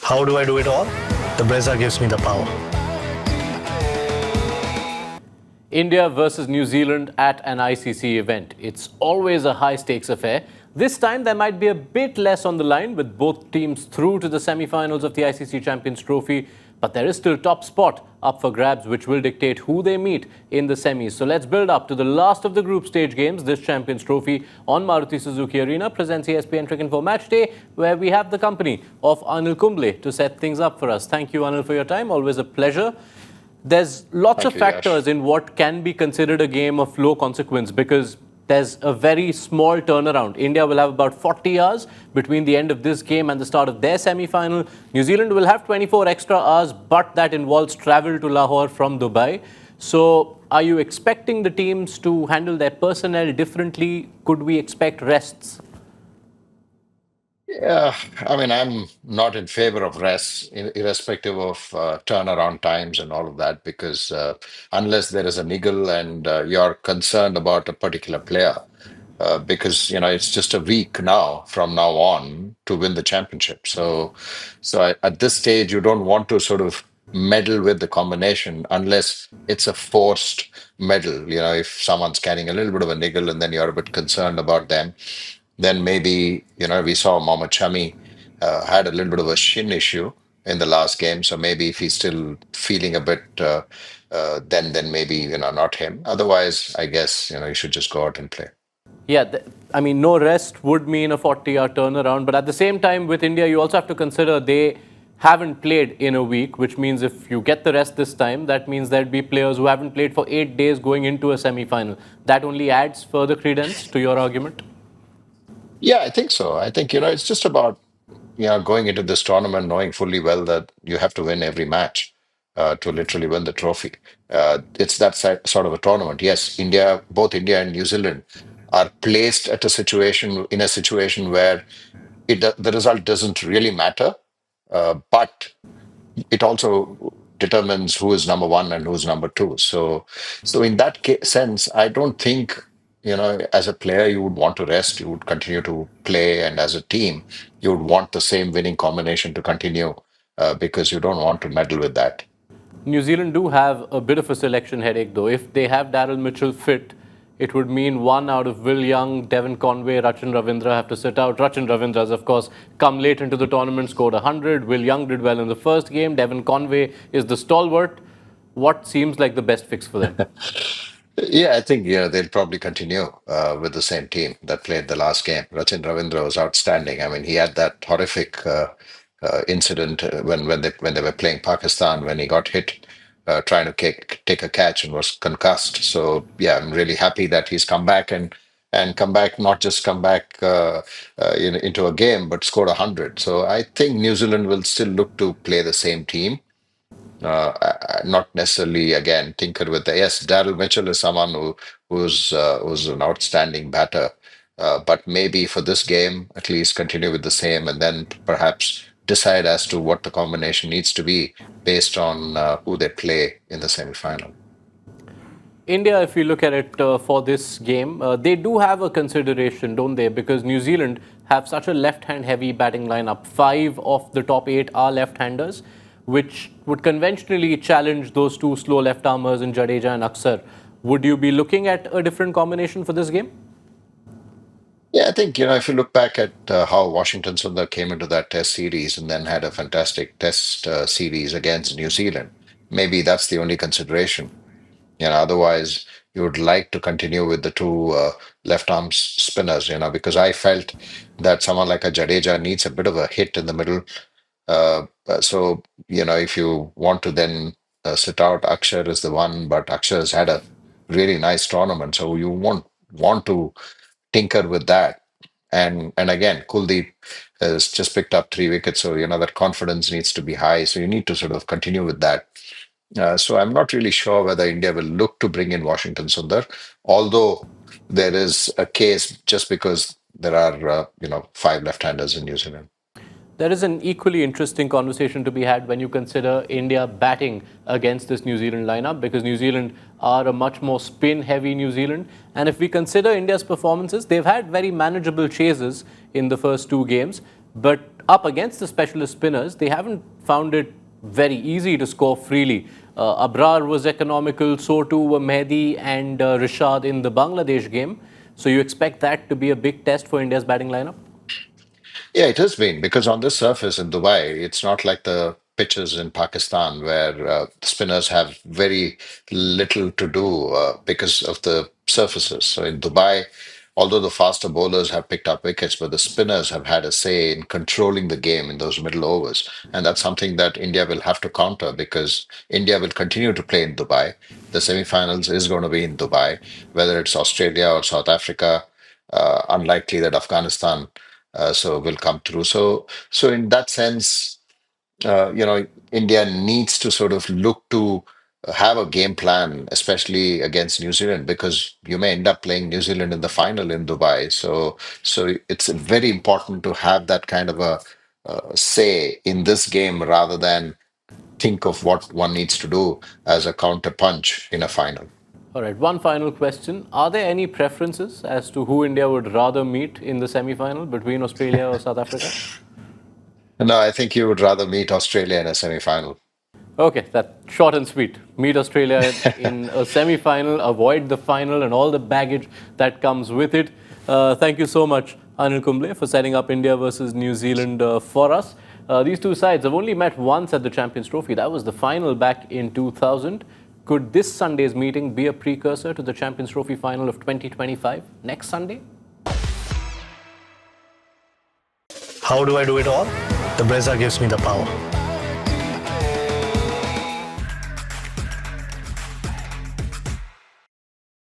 How do I do it all? The Brezza gives me the power. India versus New Zealand at an ICC event. It's always a high-stakes affair. This time, there might be a bit less on the line with both teams through to the semi-finals of the ICC Champions Trophy. But there is still top spot up for grabs, which will dictate who they meet in the semis. So let's build up to the last of the group stage games. This Champions Trophy on Maruti Suzuki Arena presents ESPN Cricinfo Match Day, where we have the company of Anil Kumble to set things up for us. Thank you, Anil, for your time. Always a pleasure. There's lots of factors in what can be considered a game of low consequence because there's a very small turnaround. India will have about 40 hours between the end of this game and the start of their semi-final. New Zealand will have 24 extra hours, but that involves travel to Lahore from Dubai. So are you expecting the teams to handle their personnel differently? Could we expect rests? Yeah, I mean, I'm not in favor of rest, irrespective of turnaround times and all of that, because unless there is a niggle and you're concerned about a particular player, because it's just a week now from now on to win the championship. At this stage, you don't want to sort of meddle with the combination unless it's a forced meddle. If someone's carrying a little bit of a niggle and then you're a bit concerned about them, then maybe, we saw Mohammad Shami had a little bit of a shin issue in the last game. So maybe if he's still feeling a bit, then maybe, not him. Otherwise, I guess, you should just go out and play. Yeah, I mean, no rest would mean a 40-hour turnaround. But at the same time, with India, you also have to consider they haven't played in a week, which means if you get the rest this time, that means there'd be players who haven't played for 8 days going into a semi-final. That only adds further credence to your argument. Yeah, I think so. I think, it's just about, going into this tournament knowing fully well that you have to win every match to literally win the trophy. It's that sort of a tournament. Yes, both India and New Zealand are placed at in a situation where the result doesn't really matter, but it also determines who is number one and who's number two. So in that sense, I don't think, as a player, you would want to rest. You would continue to play, and as a team, you would want the same winning combination to continue because you don't want to meddle with that. New Zealand do have a bit of a selection headache, though. If they have Daryl Mitchell fit, it would mean one out of Will Young, Devon Conway, Rachin Ravindra have to sit out. Rachin Ravindra has, of course, come late into the tournament, scored 100. Will Young did well in the first game. Devon Conway is the stalwart. What seems like the best fix for them? Yeah, I think they'll probably continue with the same team that played the last game. Rachin Ravindra was outstanding. I mean, he had that horrific incident when they were playing Pakistan when he got hit trying to take a catch and was concussed. So yeah, I'm really happy that he's come back and come back, not just come back into a game, but scored 100. So I think New Zealand will still look to play the same team. Not necessarily again tinker with the yes. Daryl Mitchell is someone who's an outstanding batter, but maybe for this game at least continue with the same, and then perhaps decide as to what the combination needs to be based on who they play in the semi-final. India, if you look at it for this game, they do have a consideration, don't they? Because New Zealand have such a left-hand heavy batting lineup. 5 of the top 8 are left-handers, which would conventionally challenge those two slow left-armers in Jadeja and Akshar. Would you be looking at a different combination for this game? Yeah, I think, if you look back at how Washington Sundar came into that test series and then had a fantastic test series against New Zealand, maybe that's the only consideration. Otherwise, you would like to continue with the two left-arm spinners, because I felt that someone like a Jadeja needs a bit of a hit in the middle. So, if you want to then sit out, Akshar is the one, but Akshar has had a really nice tournament, so you won't want to tinker with that. And again, Kuldeep has just picked up 3 wickets, so that confidence needs to be high. So you need to sort of continue with that. So I'm not really sure whether India will look to bring in Washington Sundar, although there is a case just because there are 5 left-handers in New Zealand. There is an equally interesting conversation to be had when you consider India batting against this New Zealand lineup, because New Zealand are a much more spin-heavy New Zealand. And if we consider India's performances, they've had very manageable chases in the first 2 games. But up against the specialist spinners, they haven't found it very easy to score freely. Abrar was economical, so too were Mehdi and Rishad in the Bangladesh game. So you expect that to be a big test for India's batting lineup? Yeah, it has been because on this surface in Dubai, it's not like the pitches in Pakistan where spinners have very little to do because of the surfaces. So in Dubai, although the faster bowlers have picked up wickets, but the spinners have had a say in controlling the game in those middle overs. And that's something that India will have to counter because India will continue to play in Dubai. The semi-finals is going to be in Dubai, whether it's Australia or South Africa. Unlikely that Afghanistan so will come through. So in that sense, India needs to sort of look to have a game plan, especially against New Zealand, because you may end up playing New Zealand in the final in Dubai. So it's very important to have that kind of a say in this game rather than think of what one needs to do as a counter punch in a final. All right, one final question. Are there any preferences as to who India would rather meet in the semi-final between Australia or South Africa? No, I think you would rather meet Australia in a semi-final. Okay, that's short and sweet. Meet Australia in a semi-final, avoid the final and all the baggage that comes with it. Thank you so much, Anil Kumble, for setting up India versus New Zealand for us. These two sides have only met once at the Champions Trophy. That was the final back in 2000. Could this Sunday's meeting be a precursor to the Champions Trophy final of 2025 next Sunday? How do I do it all? The Brezza gives me the power.